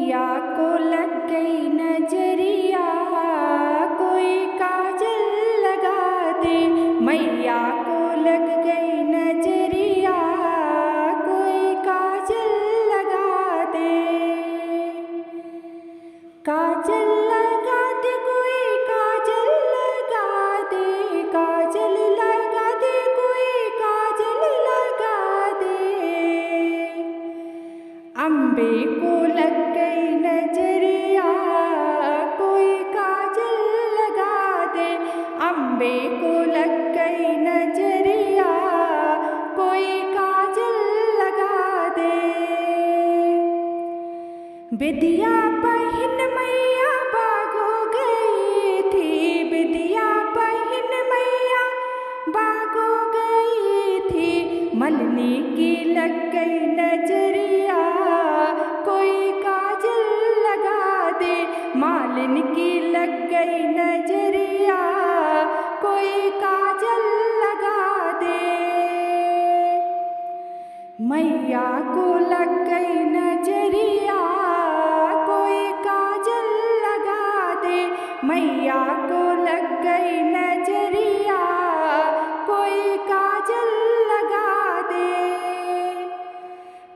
मैया को लग गई नजरिया, कोई काजल लगा दे। मैया को लग गई नजरिया, कोई काजल लगा दे। काजल लगा दे, कोई काजल लगा दे। काजल लगा दे, कोई काजल लगा दे। अम्बे को लग गई नजरिया, कोई काजल लगा दे। अम्बे को लग गई नजरिया, कोई काजल लगा दे। बिदिया पहन मैया बागो गई थी। बिदिया पहन मैया बागो गई थी। मलनी की लग गई नजरिया, कोई काजल लगा दे। मालिन की लग गई नजरिया, कोई काजल लगा दे। मैया को लग गई नजरिया, कोई काजल लगा दे। मैया को लग गई नजरिया, कोई काजल लगा दे।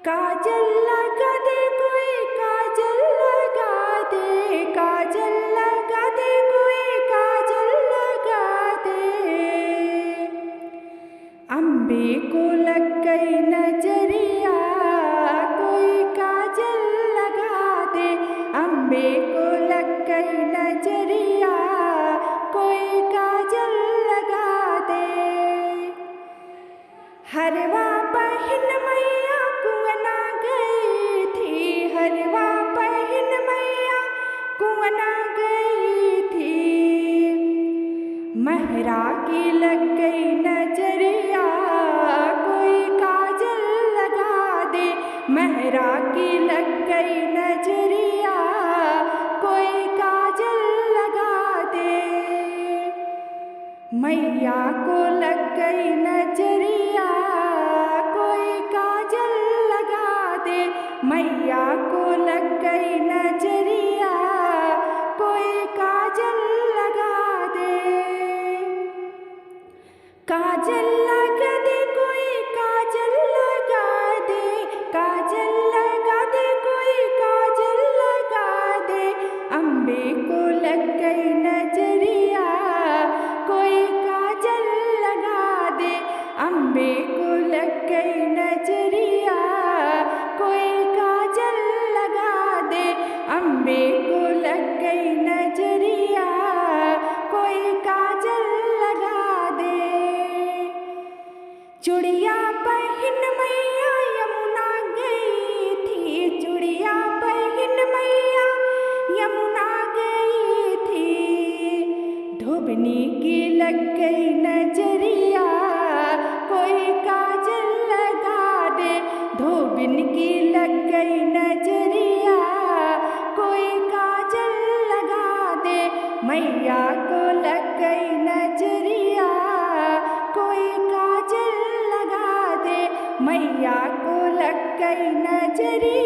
काजल लगा दे, कोई काजल लगा दे। काजल लगा दे, कोई काजल लगा दे। अम्बे को लग गई नजरिया, कोई काजल लगा दे। अम्बे को लग गई नजरिया, कोई काजल लगा दे। हरवा पहन मैया कुआना गई थी। हरवा पहन मैया कुआना गई थी। महरा की लग गई नजरिया, कोई काजल लगा दे। महरा की लग गई नजरिया, कोई काजल लगा दे। मैया को लग गई नजरिया, कोई काजल लगा दे। मैया को लग गई नजरिया, कोई काजल लगा दे। काजल लगा दे, कोई काजल लगा दे। काजल लगा दे, कोई काजल लगा दे। अम्बे को लग गई नजरिया, कोई काजल लगा दे। अम्बे को लग गई नजरिया, कोई काजल लगा दे। अम्बे को लग गई नजरिया, कोई काजल लगा दे। चूड़िया पहन मैया यमुना गई थी। चूड़िया पहन मैया यमुना गई थी। धोबनी की लग गई नजरिया, कोई काजल लगा दे। धोबिन की लग गई नजरिया, कोई काजल लगा दे। मैया को लग गई नजरिया, कोई काजल लगा दे। मैया को लग गई नजरिया।